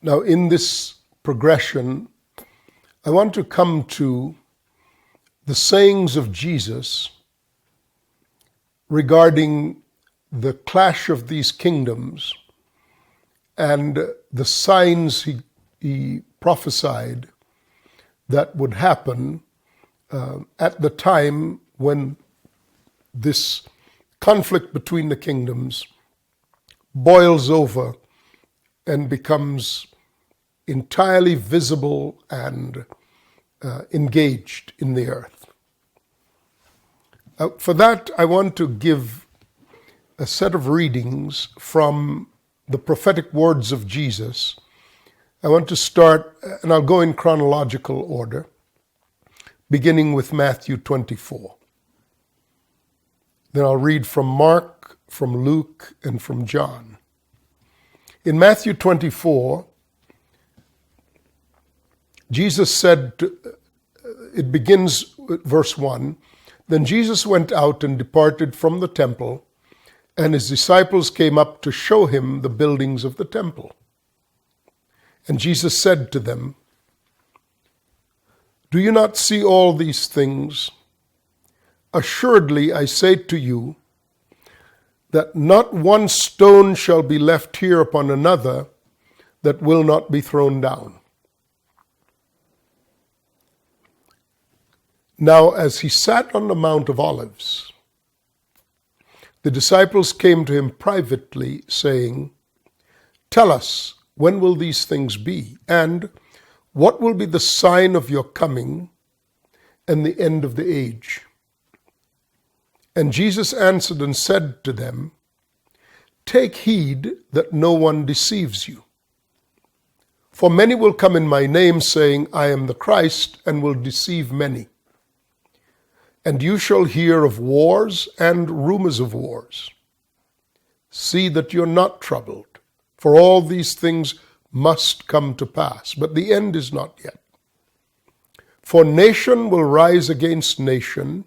Now, in this progression, I want to come to the sayings of Jesus regarding the clash of these kingdoms and the signs he prophesied that would happen at the time when this conflict between the kingdoms boils over and becomes entirely visible and engaged in the earth. For that, I want to give a set of readings from the prophetic words of Jesus. I want to start, and I'll go in chronological order, beginning with Matthew 24. Then I'll read from Mark, from Luke, and from John. In Matthew 24, Jesus said, it begins with verse 1, "Then Jesus went out and departed from the temple, and his disciples came up to show him the buildings of the temple. And Jesus said to them, 'Do you not see all these things? Assuredly, I say to you, that not one stone shall be left here upon another that will not be thrown down.' Now, as he sat on the Mount of Olives, the disciples came to him privately, saying, 'Tell us, when will these things be? And what will be the sign of your coming and the end of the age?' And Jesus answered and said to them, 'Take heed that no one deceives you. For many will come in my name, saying, I am the Christ, and will deceive many. And you shall hear of wars and rumors of wars. See that you're not troubled, for all these things must come to pass, but the end is not yet. For nation will rise against nation,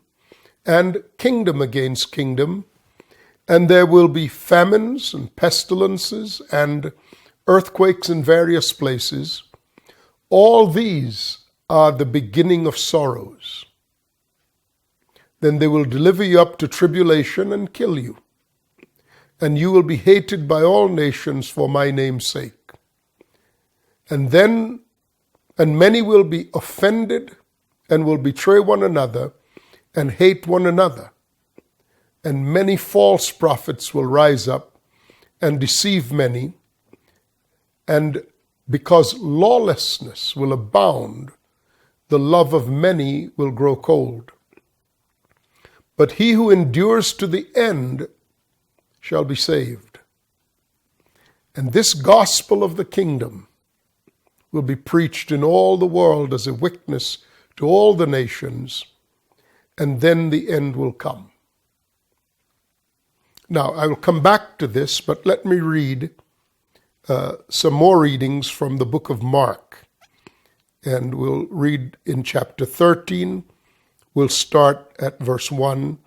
and kingdom against kingdom, and there will be famines and pestilences and earthquakes in various places. All these are the beginning of sorrows. Then they will deliver you up to tribulation and kill you, and you will be hated by all nations for my name's sake. And many will be offended and will betray one another and hate one another. And many false prophets will rise up and deceive many. And because lawlessness will abound, the love of many will grow cold. But he who endures to the end shall be saved. And this gospel of the kingdom will be preached in all the world as a witness to all the nations, and then the end will come.' Now, I will come back to this, but let me read some more readings from the book of Mark. And we'll read in chapter 13. We'll start at verse 1,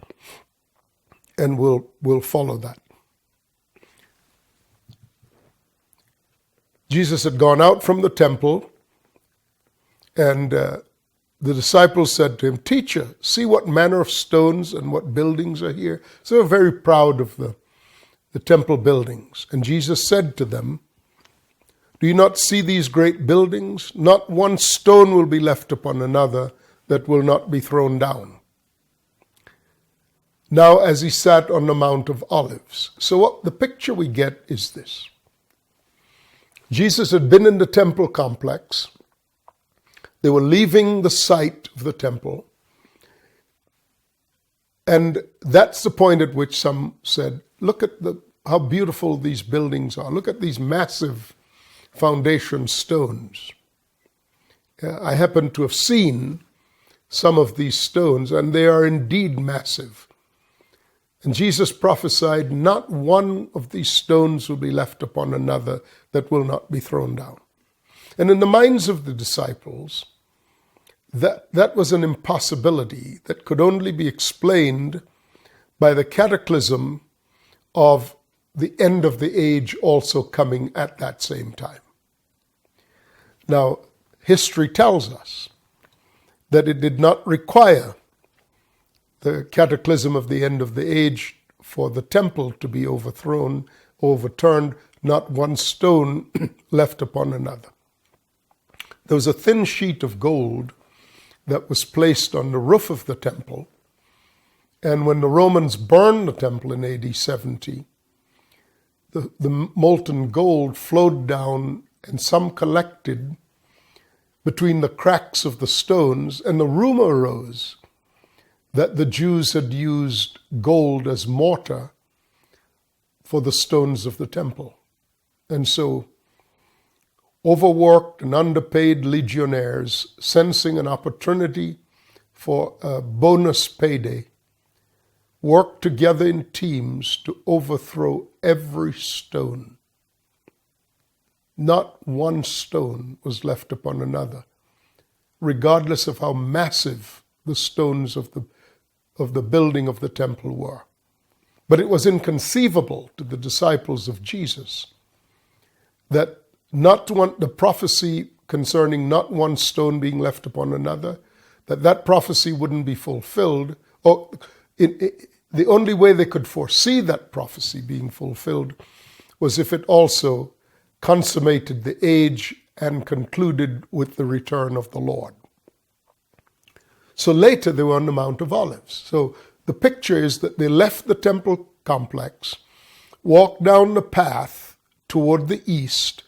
and we'll follow that. Jesus had gone out from the temple, and the disciples said to him, 'Teacher, see what manner of stones and what buildings are here.' So they were very proud of the temple buildings. And Jesus said to them, 'Do you not see these great buildings? Not one stone will be left upon another that will not be thrown down.' Now, as he sat on the Mount of Olives." So what the picture we get is this. Jesus had been in the temple complex. They were leaving the site of the temple. And that's the point at which some said, "Look at how beautiful these buildings are. Look at these massive foundation stones." I happen to have seen some of these stones, and they are indeed massive. And Jesus prophesied, not one of these stones will be left upon another that will not be thrown down. And in the minds of the disciples, that was an impossibility that could only be explained by the cataclysm of the end of the age also coming at that same time. Now, history tells us that it did not require the cataclysm of the end of the age for the temple to be overturned, not one stone left upon another. There was a thin sheet of gold that was placed on the roof of the temple, and when the Romans burned the temple in AD 70, the molten gold flowed down, and some collected between the cracks of the stones, and the rumor arose that the Jews had used gold as mortar for the stones of the temple. And so overworked and underpaid legionnaires, sensing an opportunity for a bonus payday, worked together in teams to overthrow every stone. Not one stone was left upon another, regardless of how massive the stones of the building of the temple were. But it was inconceivable to the disciples of Jesus that the prophecy concerning not one stone being left upon another, that prophecy wouldn't be fulfilled. Or the only way they could foresee that prophecy being fulfilled was if it also consummated the age and concluded with the return of the Lord. So later they were on the Mount of Olives. So the picture is that they left the temple complex, walked down the path toward the east,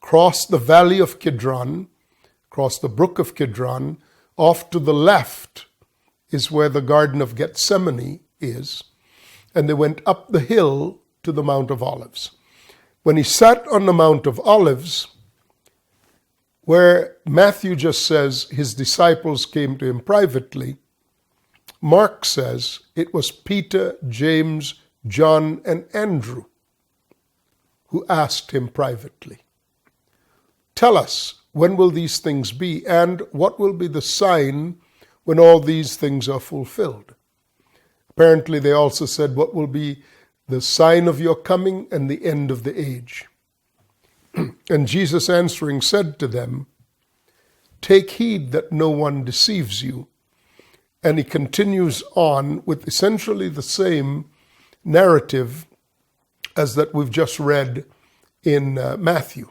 crossed the valley of Kidron, crossed the brook of Kidron. Off to the left is where the Garden of Gethsemane is, and they went up the hill to the Mount of Olives. When he sat on the Mount of Olives, where Matthew just says his disciples came to him privately, Mark says it was Peter, James, John, and Andrew who asked him privately, "Tell us, when will these things be, and what will be the sign when all these things are fulfilled?" Apparently they also said, "What will be the sign of your coming and the end of the age?" And Jesus answering said to them, "Take heed that no one deceives you." And he continues on with essentially the same narrative as that we've just read in Matthew.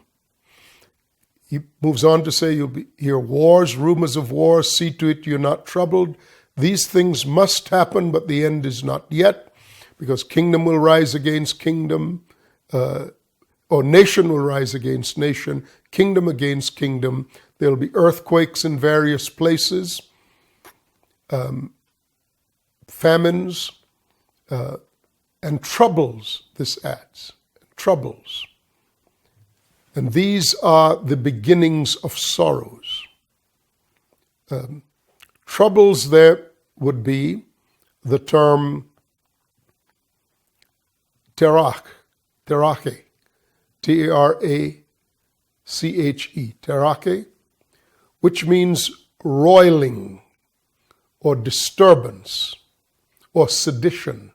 He moves on to say, "You'll hear wars, rumors of wars. See to it you're not troubled. These things must happen, but the end is not yet, because kingdom will rise against kingdom, or nation will rise against nation, kingdom against kingdom. There'll be earthquakes in various places, famines, and troubles," this adds, troubles. "And these are the beginnings of sorrows." Troubles there would be the term terache, Terache, terache, which means roiling or disturbance or sedition.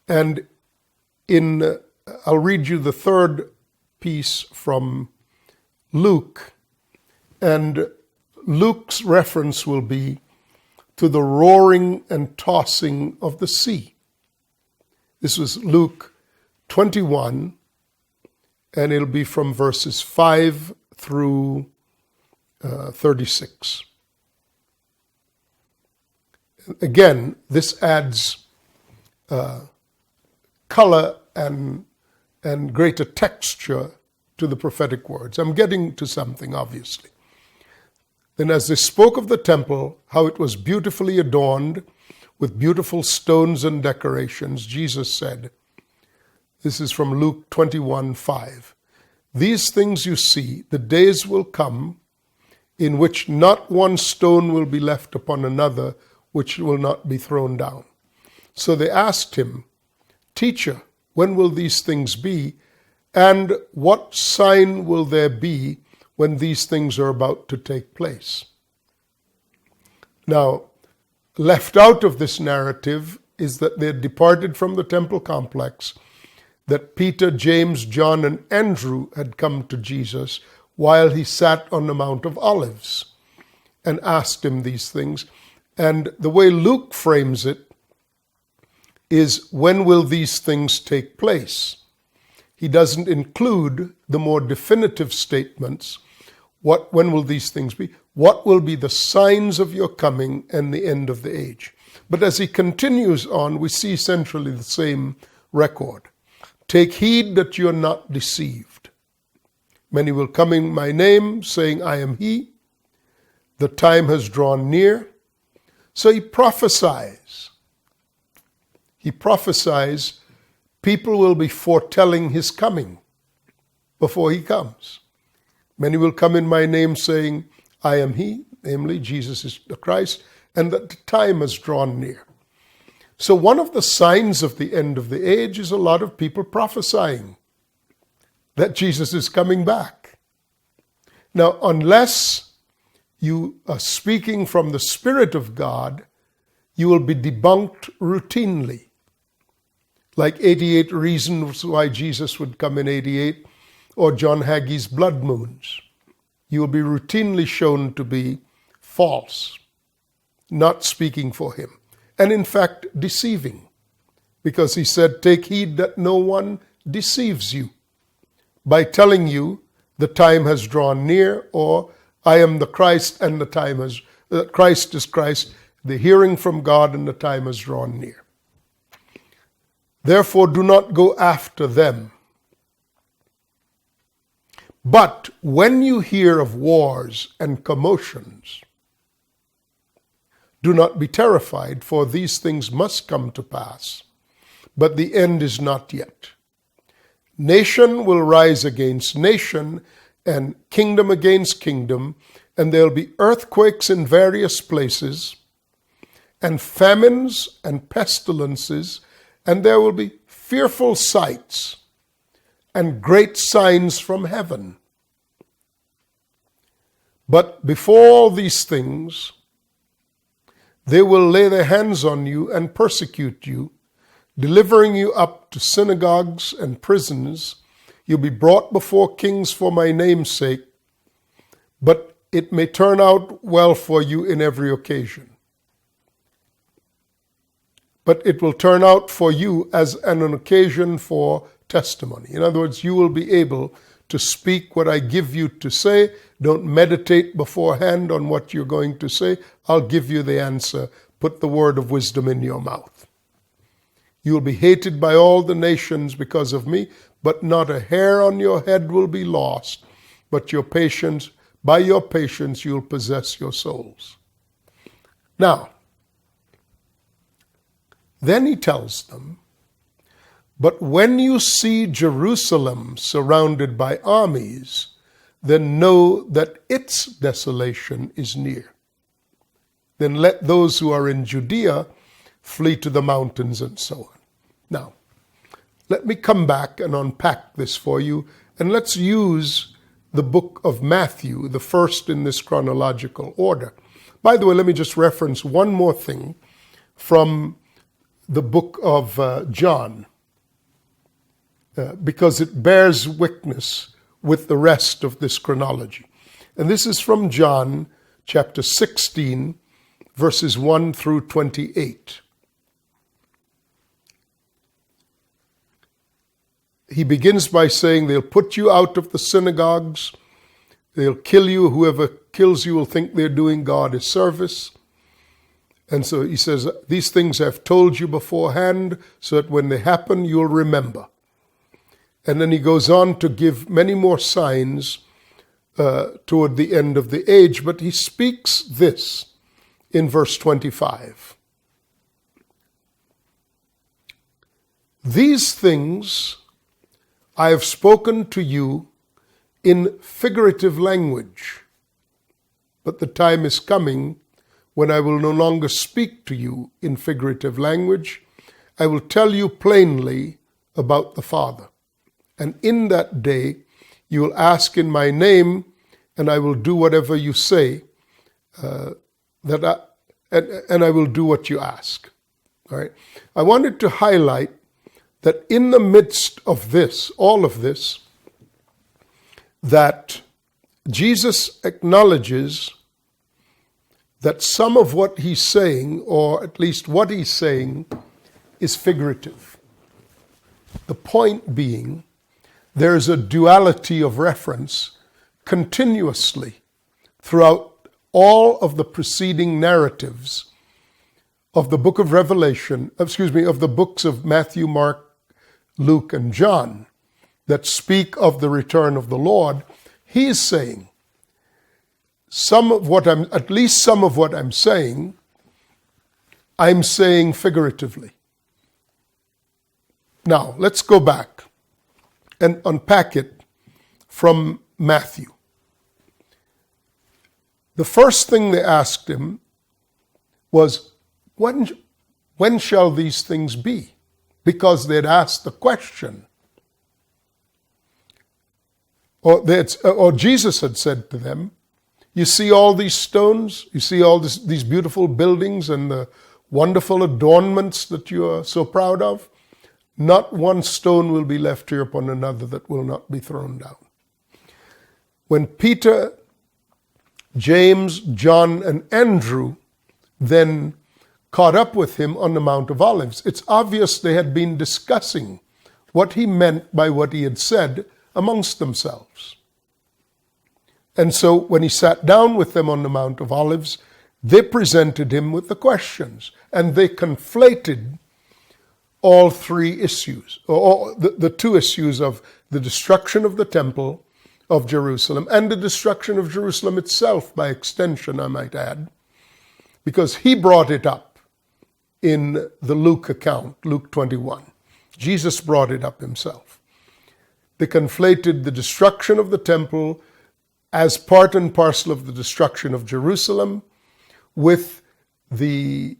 And I'll read you the third piece from Luke, and Luke's reference will be to the roaring and tossing of the sea. This was Luke 21, and it'll be from verses 5 through 36. Again, this adds color and greater texture to the prophetic words. I'm getting to something, obviously. "Then as they spoke of the temple, how it was beautifully adorned with beautiful stones and decorations, Jesus said," this is from Luke 21:5, "These things you see, the days will come in which not one stone will be left upon another, which will not be thrown down." So they asked him, "Teacher, when will these things be? And what sign will there be when these things are about to take place?" Now, left out of this narrative is that they had departed from the temple complex, that Peter, James, John, and Andrew had come to Jesus while he sat on the Mount of Olives and asked him these things. And the way Luke frames it is, when will these things take place? He doesn't include the more definitive statements. When will these things be? What will be the signs of your coming and the end of the age? But as he continues on, we see essentially the same record. Take heed that you are not deceived. Many will come in my name, saying, I am he. The time has drawn near. So he prophesies. He prophesies people will be foretelling his coming before he comes. Many will come in my name saying, I am he, namely Jesus is the Christ, and that the time has drawn near. So one of the signs of the end of the age is a lot of people prophesying that Jesus is coming back. Now, unless you are speaking from the Spirit of God, you will be debunked routinely. Like 88 reasons why Jesus would come in 88, or John Hagee's blood moons. You will be routinely shown to be false, not speaking for him, and in fact deceiving, because he said, take heed that no one deceives you by telling you the time has drawn near, or I am the Christ and the time has, Christ is Christ, the hearing from God and the time has drawn near. Therefore, do not go after them. But when you hear of wars and commotions, do not be terrified, for these things must come to pass, but the end is not yet. Nation will rise against nation, and kingdom against kingdom, and there will be earthquakes in various places, and famines and pestilences, and there will be fearful sights and great signs from heaven. But before all these things, they will lay their hands on you and persecute you, delivering you up to synagogues and prisons. You'll be brought before kings for my name's sake, but it may turn out well for you in every occasion. But it will turn out for you as an occasion for testimony. In other words, you will be able to speak what I give you to say. Don't meditate beforehand on what you're going to say. I'll give you the answer. Put the word of wisdom in your mouth. You will be hated by all the nations because of me, but not a hair on your head will be lost. But by your patience, you'll possess your souls. Now, then he tells them, but when you see Jerusalem surrounded by armies, then know that its desolation is near. Then let those who are in Judea flee to the mountains, and so on. Now, let me come back and unpack this for you, and let's use the book of Matthew, the first in this chronological order. By the way, let me just reference one more thing from the book of John, because it bears witness with the rest of this chronology. And this is from John chapter 16, verses 1 through 28. He begins by saying, they'll put you out of the synagogues, they'll kill you, whoever kills you will think they're doing God a service. And so he says, these things I've told you beforehand, so that when they happen, you'll remember. And then he goes on to give many more signs toward the end of the age, but he speaks this in verse 25. These things I have spoken to you in figurative language, but the time is coming when I will no longer speak to you in figurative language. I will tell you plainly about the Father. And in that day, you will ask in my name, and I will do whatever you say, and I will do what you ask. All right. I wanted to highlight that in the midst of this, all of this, that Jesus acknowledges that some of what he's saying, or at least what he's saying, is figurative. The point being, there's a duality of reference continuously throughout all of the preceding narratives of the book of Revelation, of the books of Matthew, Mark, Luke, and John that speak of the return of the Lord. He is saying, at least some of what I'm saying figuratively. Now, let's go back and unpack it from Matthew. The first thing they asked him was, when shall these things be? Because they'd asked the question. Or Jesus had said to them, you see all these stones? You see all these beautiful buildings and the wonderful adornments that you are so proud of? Not one stone will be left here upon another that will not be thrown down. When Peter, James, John, and Andrew then caught up with him on the Mount of Olives, it's obvious they had been discussing what he meant by what he had said amongst themselves. And so when he sat down with them on the Mount of Olives, they presented him with the questions, and they conflated all three issues, or the two issues of the destruction of the temple of Jerusalem and the destruction of Jerusalem itself by extension, I might add, because he brought it up in the Luke account, Luke 21. Jesus brought it up himself. They conflated the destruction of the temple as part and parcel of the destruction of Jerusalem with the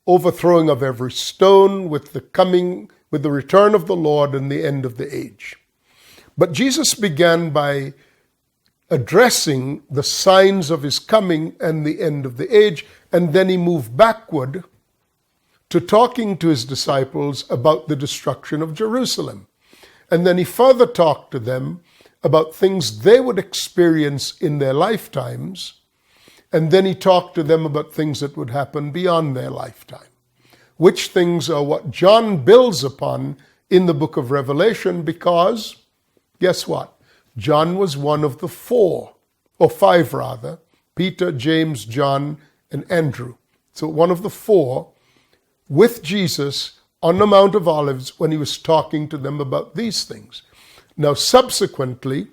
overthrowing of every stone, with the return of the Lord and the end of the age. But Jesus began by addressing the signs of his coming and the end of the age, and then he moved backward to talking to his disciples about the destruction of Jerusalem. And then he further talked to them about things they would experience in their lifetimes, and then he talked to them about things that would happen beyond their lifetime, which things are what John builds upon in the book of Revelation, because, guess what? John was one of the five rather, Peter, James, John, and Andrew. So one of the four with Jesus on the Mount of Olives when he was talking to them about these things. Now, subsequently,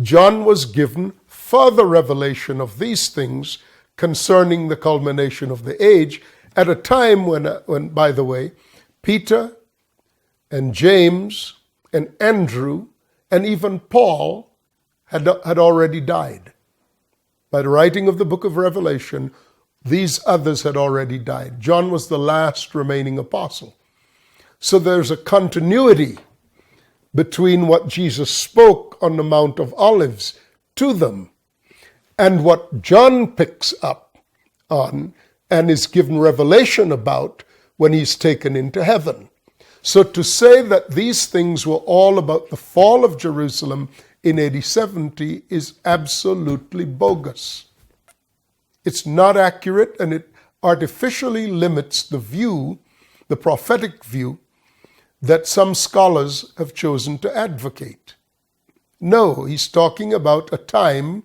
John was given further revelation of these things concerning the culmination of the age at a time when, by the way, Peter and James and Andrew and even Paul had already died. By the writing of the book of Revelation, these others had already died. John was the last remaining apostle. So there's a continuity between what Jesus spoke on the Mount of Olives to them and what John picks up on and is given revelation about when he's taken into heaven. So to say that these things were all about the fall of Jerusalem in AD 70 is absolutely bogus. It's not accurate, and it artificially limits the view, the prophetic view, that some scholars have chosen to advocate. No, he's talking about a time,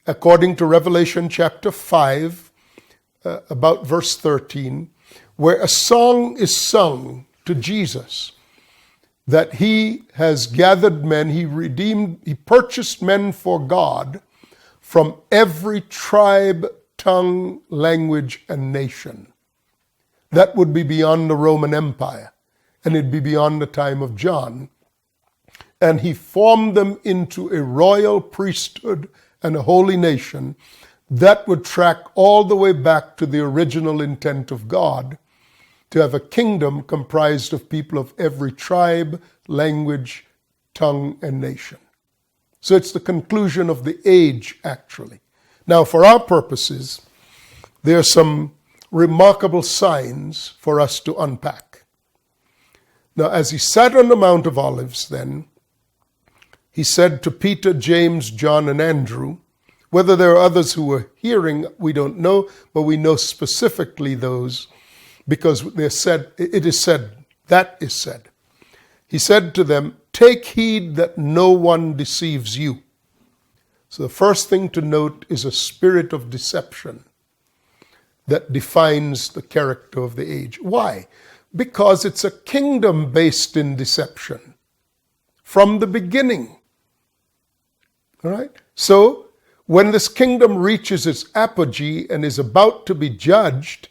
according to Revelation chapter 5, about verse 13, where a song is sung to Jesus, that he has gathered men, he purchased men for God from every tribe, tongue, language, and nation. That would be beyond the Roman Empire, and it'd be beyond the time of John. And he formed them into a royal priesthood and a holy nation that would track all the way back to the original intent of God, to have a kingdom comprised of people of every tribe, language, tongue, and nation. So it's the conclusion of the age, actually. Now, for our purposes, there are some remarkable signs for us to unpack. Now, as he sat on the Mount of Olives then, he said to Peter, James, John, and Andrew. Whether there are others who were hearing, we don't know, but we know specifically those because it is said. He said to them, take heed that no one deceives you. So the first thing to note is a spirit of deception that defines the character of the age. Why? Because it's a kingdom based in deception from the beginning. All right? So when this kingdom reaches its apogee and is about to be judged,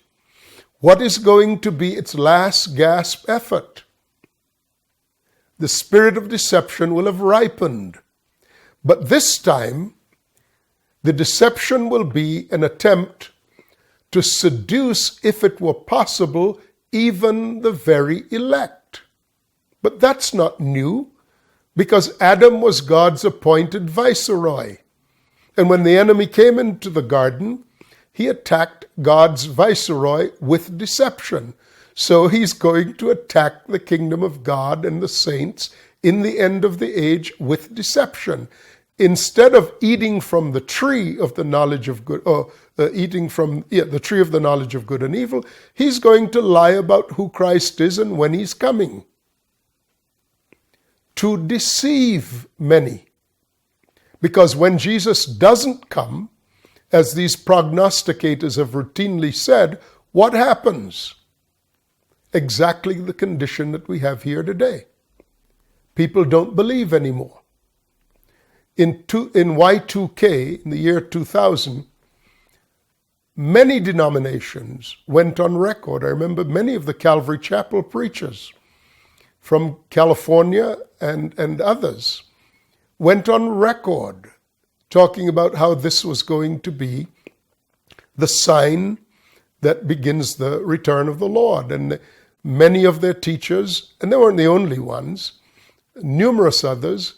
what is going to be its last gasp effort? The spirit of deception will have ripened. But this time, the deception will be an attempt to seduce, if it were possible, even the very elect. But that's not new, because Adam was God's appointed viceroy. And when the enemy came into the garden, he attacked God's viceroy with deception. So he's going to attack the kingdom of God and the saints in the end of the age with deception. Instead of eating from the tree of the knowledge of good, the tree of the knowledge of good and evil, he's going to lie about who Christ is and when he's coming. To deceive many. Because when Jesus doesn't come, as these prognosticators have routinely said, what happens? Exactly the condition that we have here today. People don't believe anymore. In Y2K, in the year 2000, many denominations went on record. I remember many of the Calvary Chapel preachers from California and others went on record talking about how this was going to be the sign that begins the return of the Lord. And many of their teachers, and they weren't the only ones, numerous others,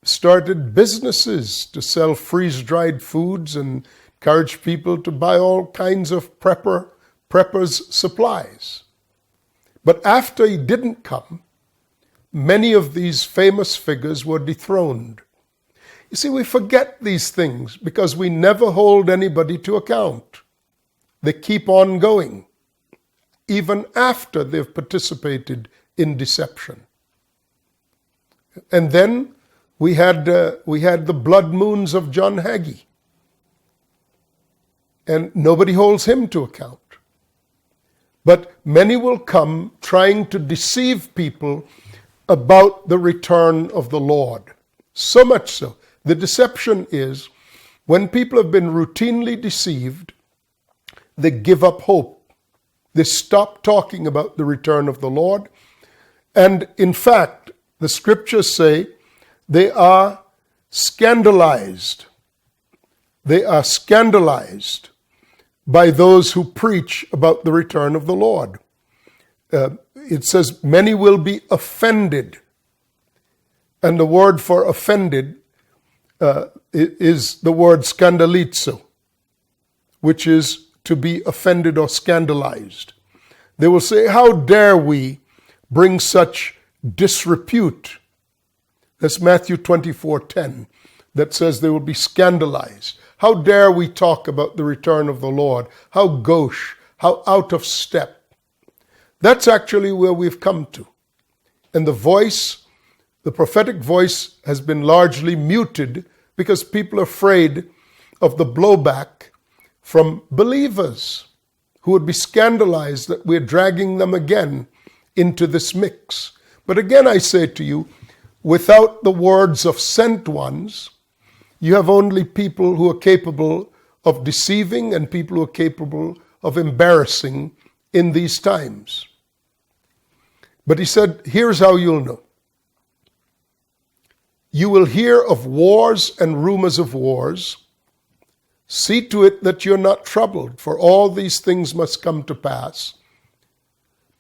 started businesses to sell freeze-dried foods and encourage people to buy all kinds of preppers' supplies. But after he didn't come, many of these famous figures were dethroned. You see, we forget these things because we never hold anybody to account. They keep on going, even after they've participated in deception. And then we had the blood moons of John Hagee. And nobody holds him to account. But many will come trying to deceive people about the return of the Lord. So much so. The deception is when people have been routinely deceived, they give up hope. They stop talking about the return of the Lord. And in fact, the scriptures say they are scandalized. They are scandalized by those who preach about the return of the Lord. It says many will be offended. And the word for offended is the word scandalizo, which is to be offended or scandalized. They will say, how dare we bring such disrepute? That's Matthew 24:10, that says they will be scandalized. How dare we talk about the return of the Lord? How gauche, how out of step. That's actually where we've come to. And the prophetic voice has been largely muted because people are afraid of the blowback from believers who would be scandalized that we're dragging them again into this mix. But again, I say to you, without the words of sent ones, you have only people who are capable of deceiving and people who are capable of embarrassing in these times. But he said, here's how you'll know. You will hear of wars and rumors of wars. See to it that you're not troubled, for all these things must come to pass.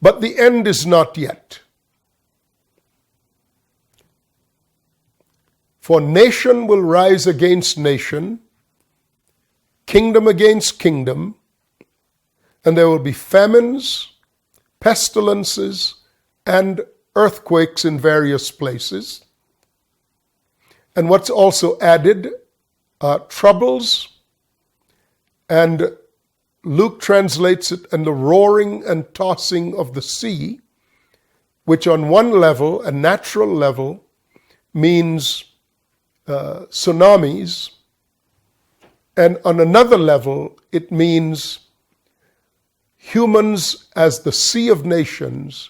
But the end is not yet. For nation will rise against nation, kingdom against kingdom, and there will be famines, pestilences, and earthquakes in various places. And what's also added are troubles, and Luke translates it, and the roaring and tossing of the sea, which on one level, a natural level, means tsunamis, and on another level, it means humans as the sea of nations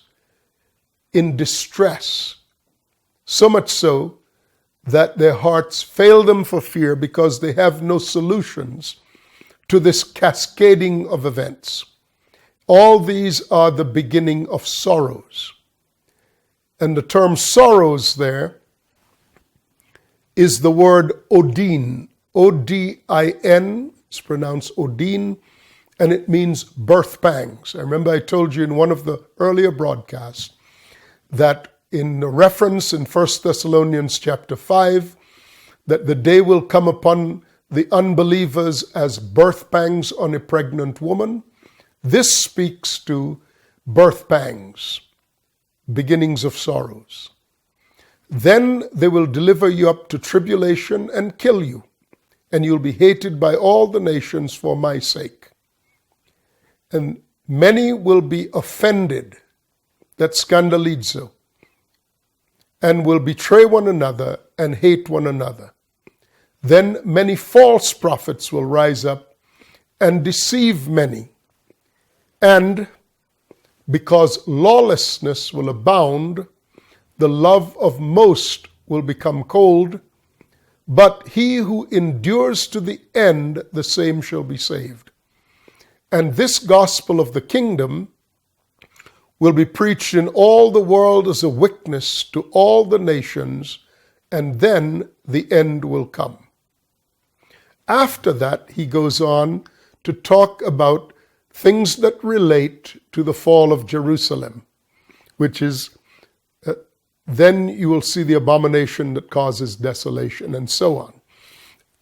in distress, so much so that their hearts fail them for fear because they have no solutions to this cascading of events. All these are the beginning of sorrows. And the term sorrows there is the word odin. O-D-I-N, it's pronounced odin, and it means birth pangs. I remember I told you in one of the earlier broadcasts that in the reference in 1 Thessalonians chapter 5, that the day will come upon the unbelievers as birth pangs on a pregnant woman. This speaks to birth pangs, beginnings of sorrows. Then they will deliver you up to tribulation and kill you, and you'll be hated by all the nations for my sake. And many will be offended, that's scandalizo, and will betray one another and hate one another. Then many false prophets will rise up and deceive many. And because lawlessness will abound, the love of most will become cold, but he who endures to the end, the same shall be saved. And this gospel of the kingdom will be preached in all the world as a witness to all the nations, and then the end will come. After that, he goes on to talk about things that relate to the fall of Jerusalem, which is, then you will see the abomination that causes desolation, and so on.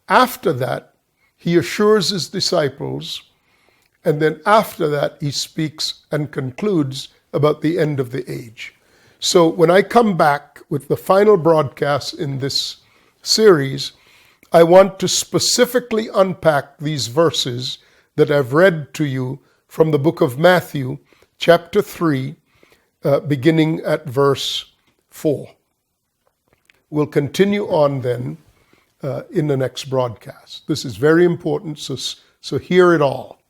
After that, he assures his disciples, and then after that, he speaks and concludes about the end of the age. So when I come back with the final broadcast in this series, I want to specifically unpack these verses that I've read to you from the book of Matthew, chapter 3, beginning at verse 4. We'll continue on then in the next broadcast. This is very important, so hear it all.